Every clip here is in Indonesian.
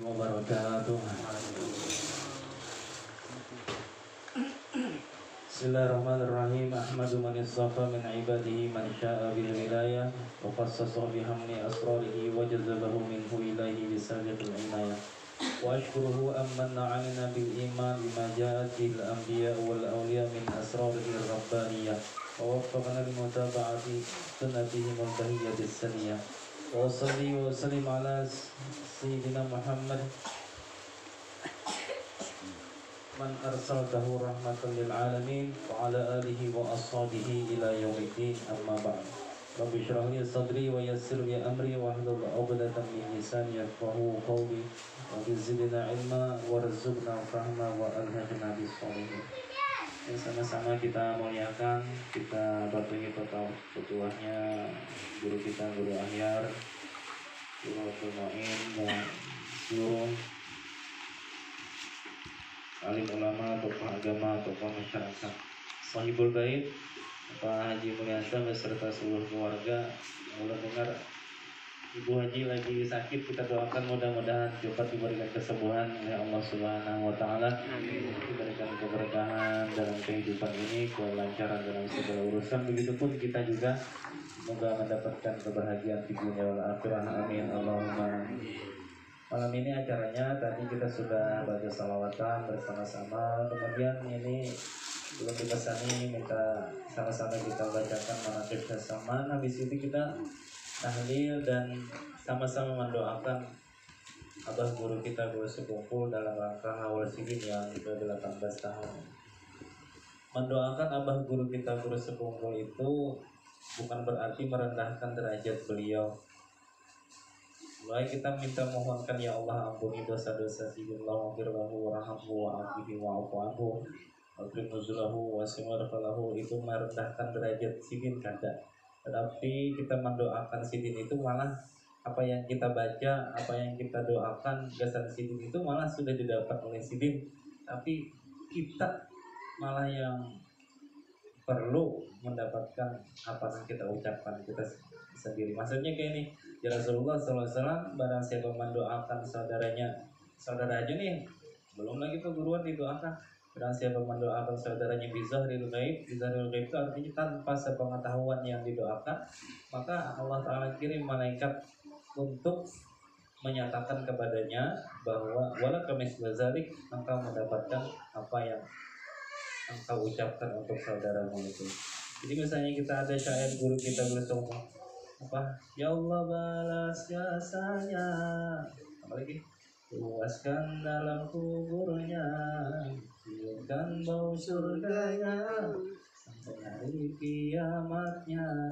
wabarakatuh. Bismillahirrahmanirrahim. Ahmadu man istafa min ibadihi man sya'a bil wilayah wa khassasa bihamni asrarihi wa jazabahu minhu ilaihi bisajatul inayah. Wa ashkuruhu ammanna 'alaina bil iman bima ja'at bil anbiya wal awliya min asrarihi rabbaniyah wa waffaqana li mutaba'ati sunnatihi muntahiyatis saniyah. Wa salli wa sallim ala sayyidina Muhammad man arsaltahu rahmatan lil alamin wa ala alihi wa ashabihi ila yaumiddin, amma ba'd. Rabbi shrah li sadri wa yassir li amri wa hlul 'uqdatam min lisani yafqahu qawli wa zidna ilma warzuqna fahma wa alhaqna bis shalihin. Sama-sama kita muliakan, kita batungi petuahnya guru kita, Guru Ahyar, Guru Abdul Mu'in, dan seluruh alim ulama, tokoh agama, tokoh masyarakat, sahibul bait, Pak Haji Mulyasa beserta seluruh keluarga. Mulai dengar Ibu Haji lagi sakit, kita doakan mudah-mudahan cepat diberikan kesembuhan oleh Allah Subhanahu wa taala. Diberikan keberkahan dalam kehidupan ini, kelancaran dalam segala urusan. Begitupun kita juga semoga mendapatkan kebahagiaan di dunia wal akhirah. Amin Allahumma. Malam ini acaranya tadi kita sudah baca salawatan bersama-sama. Kemudian ini belum dipesani, minta sama-sama kita bacakan manaqib Saman. Habis itu kita tahlil dan sama-sama mendoakan abah guru kita, guru sepupu dalam rangka Haul Sidin yang ke-18 tahun. Mendoakan abah guru kita, guru sepupu itu bukan berarti merendahkan derajat beliau. Mulai kita minta mohonkan, ya Allah ampuni dosa-dosa sidillah, wafirlahu, warhamhu, wa'afihi, wa'afu anhu, wa'akrim nuzulahu, wasimarfalahu. Itu merendahkan derajat sidin kada. Tetapi kita mendoakan sidin itu malah apa yang kita baca, apa yang kita doakan gasan sidin itu malah sudah didapat oleh sidin. Tapi kita malah yang perlu mendapatkan apa yang kita ucapkan kita sendiri. Maksudnya kayak ini, ya Rasulullah SAW, barang siapa mendoakan saudara aja nih, belum lagi perguruan didoakan. Barang siapa mendoakan saudaranya bizahril ghaib, bizahril ghaib itu artinya tanpa sepengetahuan yang didoakan, maka Allah Ta'ala kirim malaikat untuk menyatakan kepadanya bahwa wala kamis bazalik, engkau mendapatkan apa yang engkau ucapkan untuk saudaramu itu. Jadi misalnya kita ada syair guru kita bersama apa, ya Allah balas jasanya, apa lagi, luaskan dalam kuburnya, ciumkan bau surganya, sampai hari kiamatnya,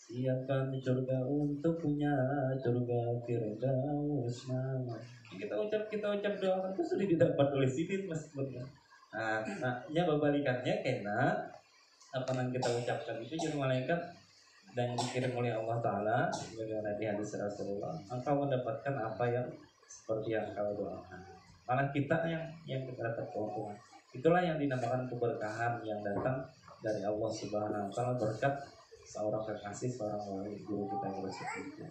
siapkan surga untuknya, surga Firdaus nama. Kita ucap doa itu sudah didapat oleh sidin mas sebenarnya. Nah, berbalikannya kena apa yang kita ucapkan itu jadi malaikat dan dikirim oleh Allah Ta'ala sebagaimana di hadis Rasulullah, engkau mendapatkan apa yang seperti yang kau doakan. Malah kita yang kita dapat keuntungan. Itulah yang dinamakan keberkahan yang datang dari Allah Subhanahu wa Ta'ala berkat seorang kekasih, seorang wali guru kita yang bersepupu.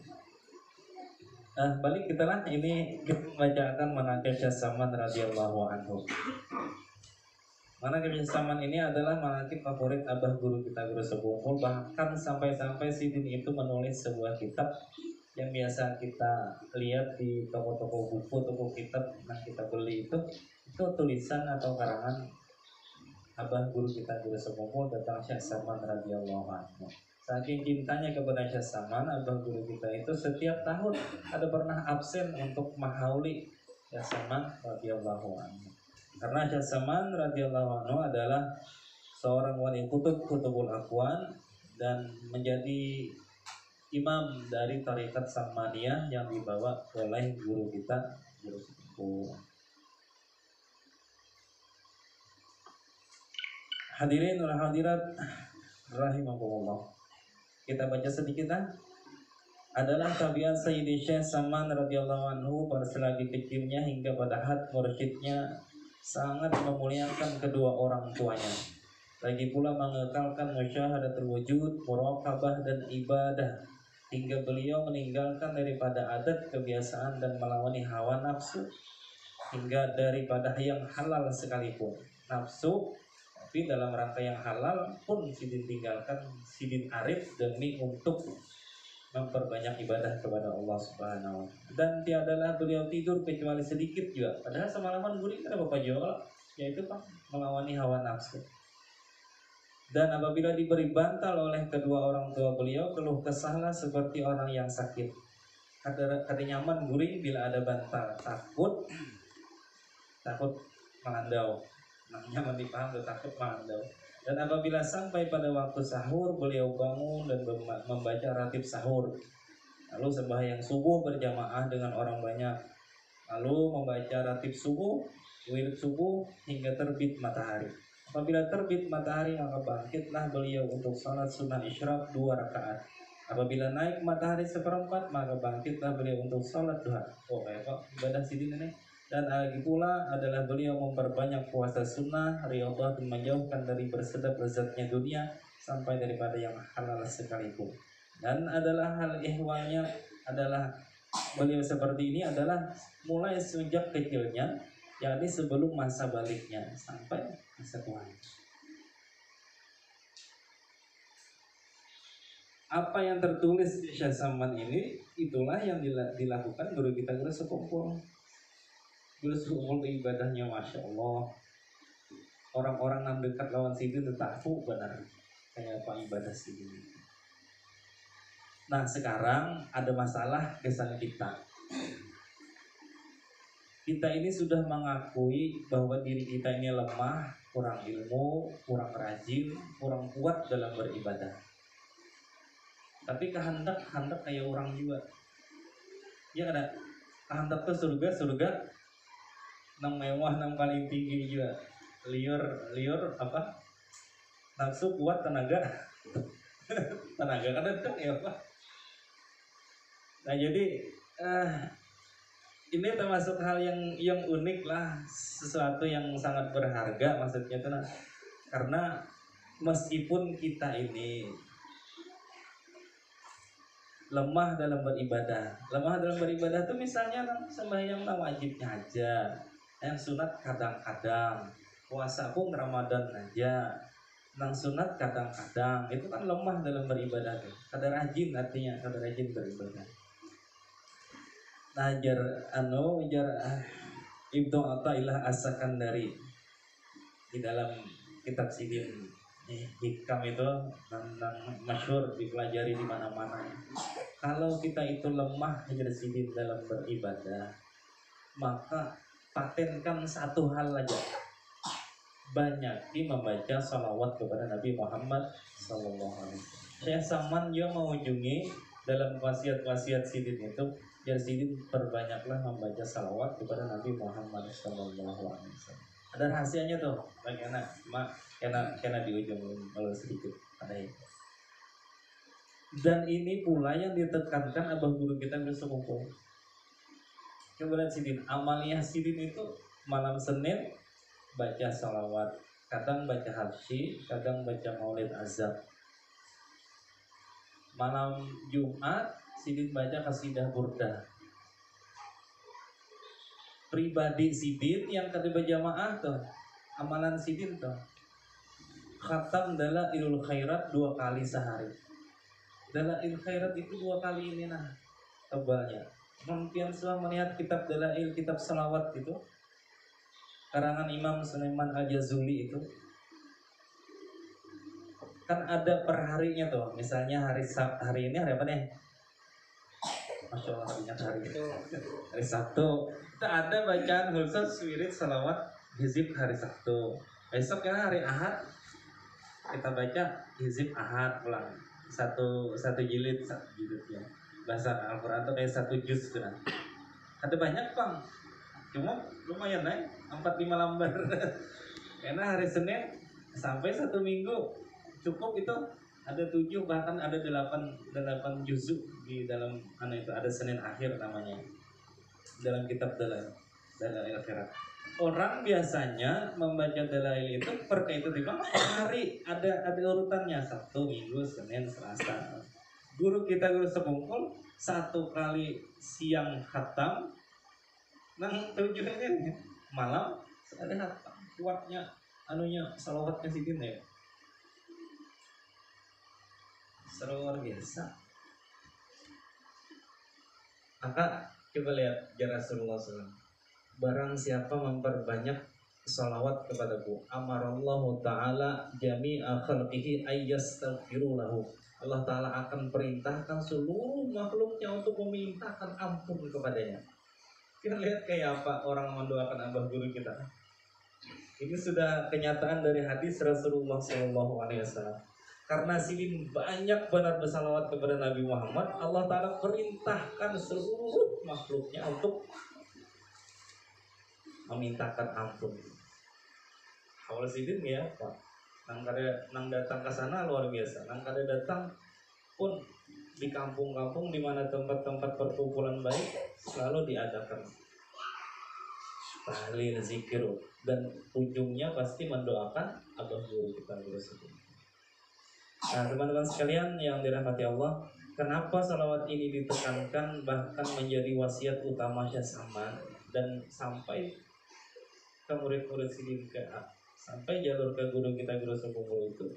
Nah, balik kita lah, ini kita membacakan manaqib Saman radhiyallahu anhu. Manaqib Saman ini adalah manaqib favorit abah guru kita, guru sepupu. Bahkan sampai-sampai sidin itu menulis sebuah kitab yang biasa kita lihat di toko-toko buku, toko kitab yang kita beli itu tulisan atau karangan abah guru kita, guru sepupu tentang Syekh Saman radhiyallahu anhu. Saking cintanya kepada Syekh Saman, abah guru kita itu setiap tahun ada pernah absen untuk mahauli Syekh Saman radhiyallahu anhu. Karena Syekh Saman radhiyallahu anhu adalah seorang wali kutubul akwaan dan menjadi imam dari tarekat Samaniyah yang dibawa oleh guru kita, guru sepupu. Hadirin wal hadirat rahimakumullah. Kita baca sedikit adalah tabiat Sayyidi Syekh Saman radhiyallahu anhu pada selagi kecilnya hingga pada had mursyidnya sangat memuliakan kedua orang tuanya. Lagi pula mengekalkan musyahadatul wujud, muraqabah dan ibadah hingga beliau meninggalkan daripada adat, kebiasaan dan melawani hawa nafsu, hingga daripada yang halal sekalipun. Nafsu tapi dalam rangka yang halal pun Sidin tinggalkan, Sidin arif demi untuk memperbanyak ibadah kepada Allah Subhanahu wa Ta'ala. Dan tiadalah beliau tidur kecuali sedikit juga. Padahal semalaman gurih kenapa Pak Jola? Yaitu Pak melawani hawa nafsu. Dan apabila diberi bantal oleh kedua orang tua beliau, keluh kesahlah seperti orang yang sakit. Kata nyaman gurih bila ada bantal, takut melandau. Nyaman dipaham tuh, takut melandau. Dan apabila sampai pada waktu sahur, beliau bangun dan membaca ratib sahur. Lalu sembahyang subuh berjamaah dengan orang banyak. Lalu membaca ratib subuh, wirid subuh hingga terbit matahari. Apabila terbit matahari maka bangkitlah beliau untuk salat sunnah isyraq 2 rakaat. Apabila naik matahari seperempat maka bangkitlah beliau untuk salat duha. Oh kayak Pak ibadah Sidin ini. Dan lagi pula adalah beliau memperbanyak puasa sunnah, riyadhah dan menjauhkan dari bersedap lezatnya dunia sampai daripada yang halal sekalipun. Dan adalah hal ihwalnya adalah beliau seperti ini adalah mulai sejak kecilnya, yakni sebelum masa baliknya sampai masa tuanya. Apa yang tertulis di Syazaman ini itulah yang dilakukan guru kita Guru Sekumpul. Guru Sekumpul ibadahnya Masya Allah. Orang-orang yang dekat lawan Sidin tahu benar kayak apa ibadah Sidin. Nah sekarang ada masalah kesan kita. Kita ini sudah mengakui bahwa diri kita ini lemah, kurang ilmu, kurang rajin, kurang kuat dalam beribadah. Tapi kehendak kayak orang juga. Ya ada kehendak tuh surga nang mewah nang paling tinggi juga. Liur apa? Nafsu kuat tenaga kan itu ya Pak. Nah jadi ini termasuk hal yang unik lah, sesuatu yang sangat berharga maksudnya itu nah. Karena meskipun kita ini lemah dalam beribadah tuh misalnya sembahyang wajibnya aja, yang sunat kadang-kadang, puasa pun Ramadan aja, nang sunat kadang-kadang, itu kan lemah dalam beribadah tuh. Kada rajin artinya, kada rajin beribadah. Nah jar Ibnu Athaillah As-Sakandari di dalam kitab Sidin Hikam itu tentang masyhur dipelajari di mana-mana. Kalau kita itu lemah Sidin dalam beribadah, maka patenkan satu hal aja, banyak membaca salawat kepada Nabi Muhammad SAW. Saya Saman juga mengunjungi dalam wasiat-wasiat Sidin itu, ya Sidin perbanyaklah membaca salawat kepada Nabi Muhammad SAW. Ada rahasianya tuh, bagaimana? Kena di ujung kalau sedikit ada itu. Dan ini pula yang ditekankan abah guru kita bersekumpul. Kemudian Sidin, amaliyah Sidin itu malam Senin baca salawat, kadang baca habsyi, kadang baca maulid azab. Malam Jumat Sidin baca kasidah burdah. Pribadi Sidin yang tadi berjamaah tuh, amalan Sidin tuh, khatam Dalailul Khairat 2 kali sehari. Dalail Khairat itu 2 kali ini nah tebalnya. Mungkin sudah melihat kitab Dalail, kitab salawat itu karangan Imam Sulaiman Al-Jazuli itu kan ada per harinya tuh. Misalnya hari ini hari apa nih? Masya Allah ingat hari Sabtu itu ada bacaan khusus wirid salawat hizib hari Sabtu. Besok ya hari Ahad kita baca hizib Ahad pulang satu jilid ya. Bahasa Al-Quran tuh kayak 1 juz kan. Ada banyak Bang, cuma lumayan 4-5 lembar. Karena hari Senin sampai 1 minggu cukup itu ada 7 bahkan ada 8 juzuk di dalam itu ada Senin akhir namanya dalam kitab Dalail Khairat. Orang biasanya membaca Dalail itu per itu di hari ada urutannya Sabtu, Minggu, Senin, Selasa. Guru kita guru sebungkul satu kali siang hatam, nang tujuannya malam sekali hatam. Kuatnya anunya salawatnya sidin ya, luar biasa. Maka coba lihat ya Rasulullah SAW. Barang siapa memperbanyak salawat kepadaku, amarallahu ta'ala jami'a khalqihi ayyastaghfiru lahu. Allah Ta'ala akan perintahkan seluruh makhluknya untuk memintakan ampun kepadanya. Kita lihat kayak apa orang mendoakan abah guru kita. Ini sudah kenyataan dari hadis Rasulullah SAW. Karena sidin banyak benar bersalawat kepada Nabi Muhammad, Allah Ta'ala perintahkan seluruh makhluknya untuk memintakan ampun. Awal sidin ya Pak, nang datang ke sana luar biasa. Nang kada datang pun di kampung-kampung di mana tempat-tempat perkumpulan baik selalu diadakan tahlil zikir dan ujungnya pasti mendoakan abah guru kita guru sidin. Nah teman-teman sekalian yang dirahmati Allah, kenapa salawat ini ditekankan bahkan menjadi wasiat utama Syekh Samad dan sampai ke murid-murid sidin ke sampai jalur ke guru kita guru sepupu itu,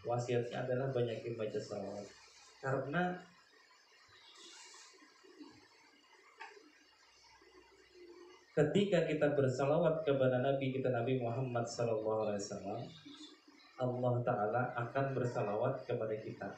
wasiatnya adalah banyakin baca salawat. Karena ketika kita bersalawat kepada Nabi kita Nabi Muhammad SAW, Allah Ta'ala akan bersalawat kepada kita.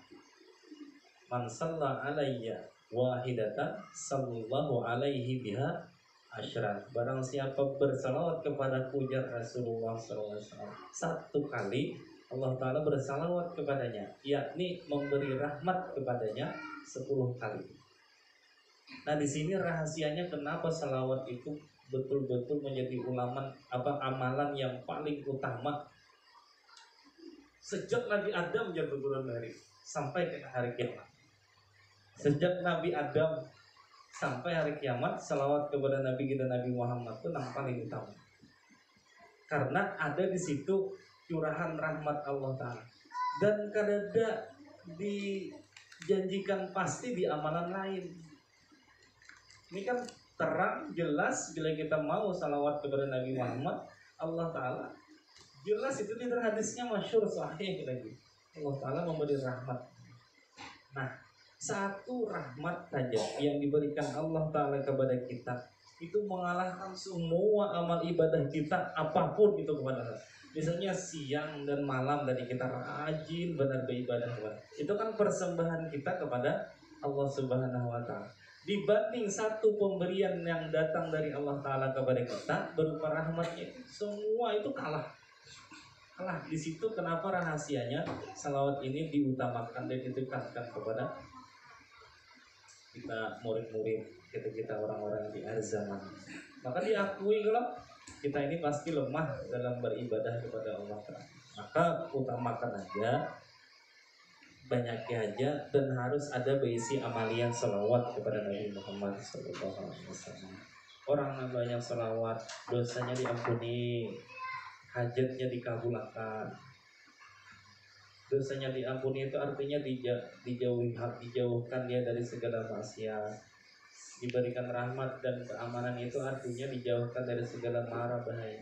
Man shalla alayya wahidatan sallallahu alaihi biha asyran. Barang siapa bersalawat kepada ujar Rasulullah SAW satu kali, Allah Ta'ala bersalawat kepadanya, yakni memberi rahmat kepadanya 10 kali. Nah di sini rahasianya kenapa salawat itu betul-betul menjadi amalan yang paling utama sejak Nabi Adam jatuh turun dari sampai ke hari kiamat. Sejak Nabi Adam sampai hari kiamat, salawat kepada Nabi kita Nabi Muhammad itu yang paling utama. Karena ada di situ curahan rahmat Allah Ta'ala. Dan kadada dijanjikan pasti di amalan lain. Ini kan terang, jelas bila kita mau salawat kepada Nabi Muhammad, Allah Ta'ala jelas itu di hadisnya masyhur sahih lagi. Allah Ta'ala memberi rahmat. Nah, satu rahmat saja yang diberikan Allah Ta'ala kepada kita itu mengalahkan semua amal ibadah kita apapun itu kepada Allah. Misalnya siang dan malam dari kita rajin benar beribadah kepada, itu kan persembahan kita kepada Allah Subhanahu wa Ta'ala. Dibanding satu pemberian yang datang dari Allah Ta'ala kepada kita berupa rahmatnya, semua itu kalah. Di situ kenapa rahasianya salawat ini diutamakan dan ditekankan kepada kita murid-murid, kita orang-orang di akhir zaman. Maka diakui kalau kita ini pasti lemah dalam beribadah kepada Allah Ta'ala. Maka utamakan aja, banyaknya aja, dan harus ada berisi amalian salawat kepada Nabi Muhammad SAW. Orang yang banyak salawat, dosanya diampuni, hajatnya dikabulkan. Dosanya diampuni itu artinya dijauhkan dia dari segala maksiat. Diberikan rahmat dan keamanan itu artinya dijauhkan dari segala mara bahaya.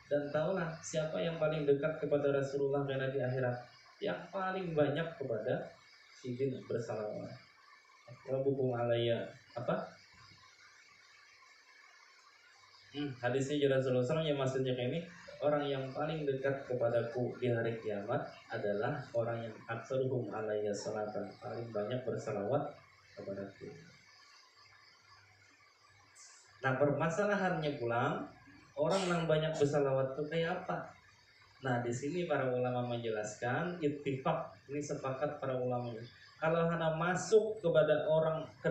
Dan tahulah siapa yang paling dekat kepada Rasulullah dan di akhirat, yang paling banyak kepada sidin bersalawat. Rabbukum alayya hadisnya Rasulullah SAW yang maksudnya kayak ini, orang yang paling dekat kepadaku di hari kiamat adalah orang yang aktsaruhum alayya salatan, paling banyak bersalawat kepadaku. Nah permasalahannya pulang, orang yang banyak bersalawat itu kayak apa? Nah di sini para ulama menjelaskan, ittifaq, ini sepakat para ulama. Kalau hanya masuk kepada ke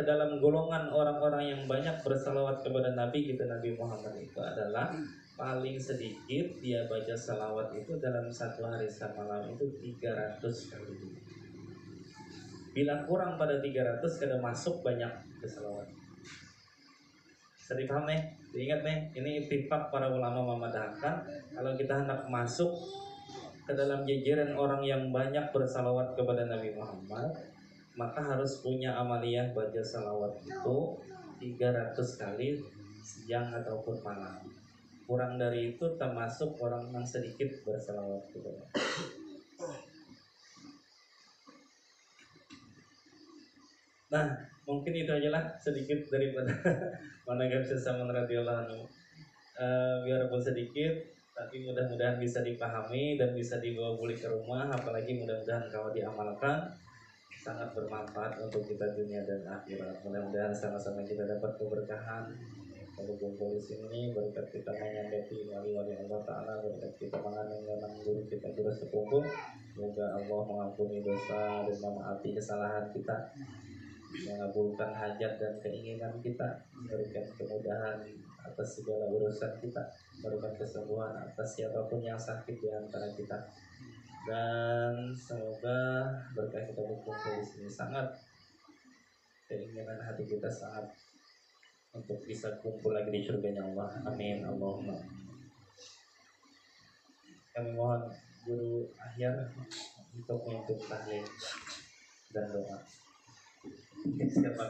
dalam golongan orang-orang yang banyak bersalawat kepada Nabi kita Nabi Muhammad itu adalah paling sedikit dia baca salawat itu dalam satu hari semalam itu 300 kali. Bila kurang pada 300 kada masuk banyak bersalawat. Sering paham nih? Diingat nih, ini ittifaq para ulama memadahkan kalau kita hendak masuk ke dalam jajaran orang yang banyak bersalawat kepada Nabi Muhammad, maka harus punya amaliyah baca salawat itu 300 kali siang ataupun malam. Kurang dari itu termasuk orang yang sedikit bersalawat kepada. Nah, mungkin itu aja lah sedikit daripada Manager Saman radhiyallahu anhu. Biarpun sedikit, tapi mudah-mudahan bisa dipahami dan bisa dibawa pulang ke rumah. Apalagi mudah-mudahan kalau diamalkan sangat bermanfaat untuk kita dunia dan akhirat. Mudah-mudahan sama-sama kita dapat keberkahan kalau kumpul di sini, berkat kita menyambati wali-wali Allah Ta'ala, berkat kita mengenang guru kita terus sepupu. Semoga Allah mengampuni dosa dan memaafkan kesalahan kita, mengabulkan hajat dan keinginan kita, memberikan kemudahan atas segala urusan kita, memberikan kesembuhan atas siapapun yang sakit di antara kita. Dan semoga berkah kita berkumpul di sini sangat, keinginan hati kita sangat untuk bisa kumpul lagi di surganya Allah. Amin Allahumma. Kami mohon Guru Ahyar untuk menutup tahlil dan doa. Siapa?